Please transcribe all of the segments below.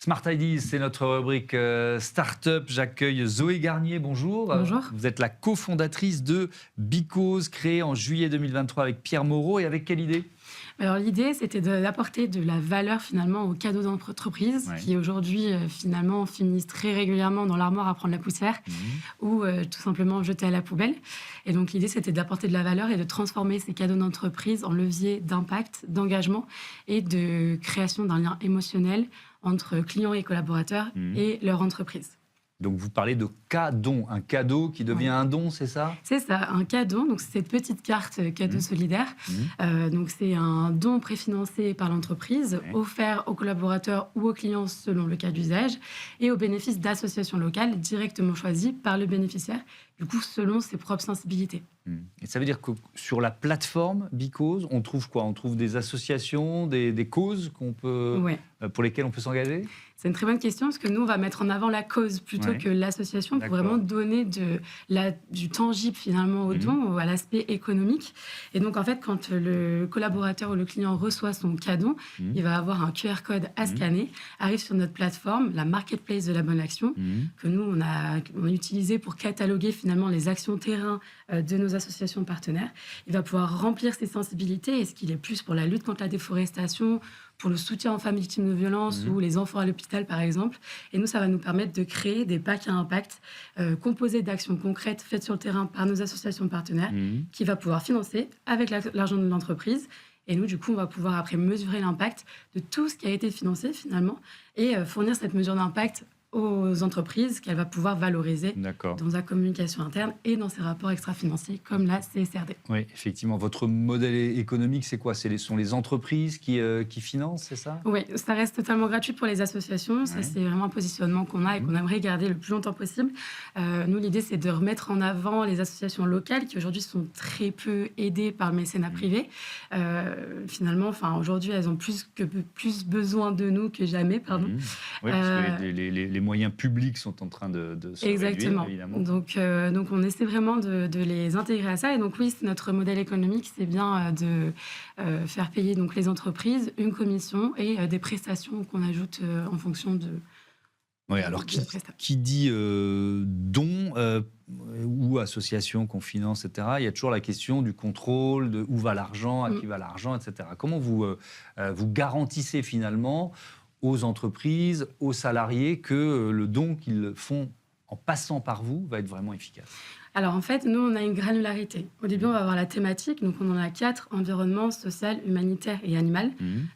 Smart Ideas, c'est notre rubrique Startup. J'accueille Zoé Garnier, bonjour. Bonjour. Vous êtes la cofondatrice de Because, créée en juillet 2023 avec Pierre Moreau. Et avec quelle idée? Alors l'idée, c'était d'apporter de la valeur finalement aux cadeaux d'entreprise Ouais. qui aujourd'hui finalement finissent très régulièrement dans l'armoire à prendre la poussière ou tout simplement jetés à la poubelle. Et donc l'idée, c'était d'apporter de la valeur et de transformer ces cadeaux d'entreprise en levier d'impact, d'engagement et de création d'un lien émotionnel entre clients et collaborateurs et leur entreprise. Donc vous parlez de cadeau, un cadeau qui devient un don, c'est ça? C'est ça, un cadeau. Donc, c'est cette petite carte cadeau solidaire. Donc, c'est un don préfinancé par l'entreprise, offert aux collaborateurs ou aux clients selon le cas d'usage, et au bénéfice d'associations locales directement choisies par le bénéficiaire, du coup, selon ses propres sensibilités. Et ça veut dire que sur la plateforme Because, on trouve quoi? On trouve des associations, des causes pour lesquelles on peut s'engager? C'est une très bonne question, parce que nous, on va mettre en avant la cause plutôt que l'association pour vraiment donner du tangible finalement au don, à l'aspect économique. Et donc, en fait, quand le collaborateur ou le client reçoit son cadeau, il va avoir un QR code à scanner, arrive sur notre plateforme, la marketplace de la bonne action, que nous, on a utilisé pour cataloguer finalement les actions terrain de nos associations partenaires. Il va pouvoir remplir ses sensibilités. Est-ce qu'il est plus pour la lutte contre la déforestation, pour le soutien aux femmes victimes de violences ou les enfants à l'hôpital, par exemple. Et nous, ça va nous permettre de créer des packs à impact composés d'actions concrètes faites sur le terrain par nos associations partenaires qui va pouvoir financer avec l'argent de l'entreprise. Et nous, du coup, on va pouvoir après mesurer l'impact de tout ce qui a été financé finalement et fournir cette mesure d'impact aux entreprises qu'elle va pouvoir valoriser dans sa communication interne et dans ses rapports extra-financiers comme la CSRD. Oui, effectivement. Votre modèle économique, c'est quoi? Ce sont les entreprises qui financent, c'est ça? Oui, ça reste totalement gratuit pour les associations. Ça, c'est vraiment un positionnement qu'on a et qu'on aimerait garder le plus longtemps possible. Nous, l'idée, c'est de remettre en avant les associations locales qui aujourd'hui sont très peu aidées par le mécénat privé. Finalement, aujourd'hui, elles ont plus besoin de nous que jamais. Oui, parce que les moyens publics sont en train de se réduire, évidemment. Donc, on essaie vraiment de les intégrer à ça. Et donc, oui, notre modèle économique, c'est bien de faire payer donc, les entreprises une commission et des prestations qu'on ajoute en fonction de... Oui, alors qui dit don ou association qu'on finance, etc., il y a toujours la question du contrôle, de où va l'argent, à qui va l'argent, etc. Comment vous garantissez finalement aux entreprises, aux salariés, que le don qu'ils font en passant par vous va être vraiment efficace? Alors en fait, nous, on a une granularité. Au début, on va avoir la thématique, donc on en a 4, environnement, social, humanitaire et animal.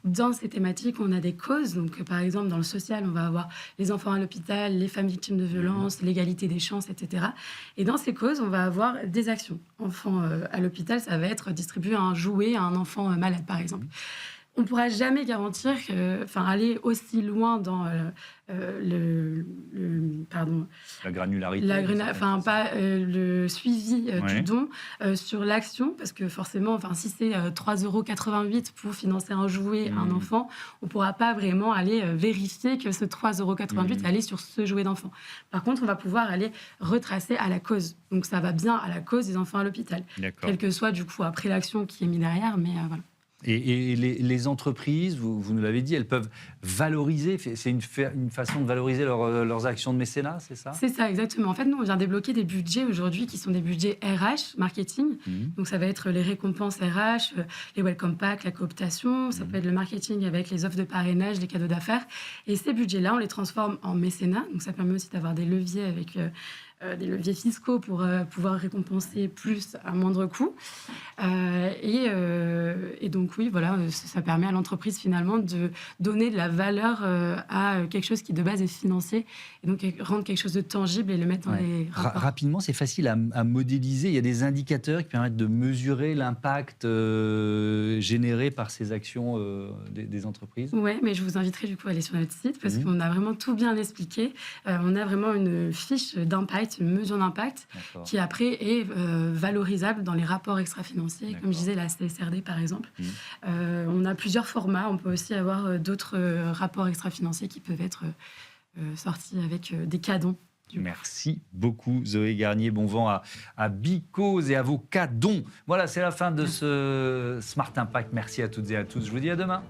Dans ces thématiques, on a des causes. Donc par exemple, dans le social, on va avoir les enfants à l'hôpital, les femmes victimes de violences, l'égalité des chances, etc. Et dans ces causes, on va avoir des actions. Enfants à l'hôpital, ça va être distribuer un jouet à un enfant malade, par exemple. On ne pourra jamais garantir aller aussi loin dans la granularité. Le suivi du don sur l'action, parce que forcément, si c'est 3,88 € pour financer un jouet à un enfant, on ne pourra pas vraiment aller vérifier que ce 3,88 € allait sur ce jouet d'enfant. Par contre, on va pouvoir aller retracer à la cause. Donc ça va bien à la cause des enfants à l'hôpital. Quel que soit du coup après l'action qui est mise derrière, mais voilà. Et les entreprises, vous nous l'avez dit, elles peuvent valoriser, c'est une façon de valoriser leurs actions de mécénat, c'est ça? C'est ça, exactement. En fait, nous, on vient débloquer des budgets aujourd'hui qui sont des budgets RH, marketing. Donc, ça va être les récompenses RH, les welcome packs, la cooptation. Ça peut être le marketing avec les offres de parrainage, les cadeaux d'affaires. Et ces budgets-là, on les transforme en mécénat. Donc, ça permet aussi d'avoir des leviers avec... des leviers fiscaux pour pouvoir récompenser plus à moindre coût. Et donc, oui, voilà, ça permet à l'entreprise, finalement, de donner de la valeur à quelque chose qui, de base, est financier, et donc rendre quelque chose de tangible et le mettre dans les rapports. Rapidement, c'est facile à modéliser. Il y a des indicateurs qui permettent de mesurer l'impact généré par ces actions des entreprises. Oui, mais je vous inviterai, du coup, à aller sur notre site, parce qu'on a vraiment tout bien expliqué. On a vraiment une fiche d'impact, une mesure d'impact qui après est valorisable dans les rapports extra-financiers, comme je disais la CSRD par exemple. On a plusieurs formats, on peut aussi avoir d'autres rapports extra-financiers qui peuvent être sortis avec des cadeaux. Merci beaucoup Zoé Garnier, bon vent à Because et à vos cadeaux. Voilà, c'est la fin de ce Smart Impact. Merci à toutes et à tous, je vous dis à demain.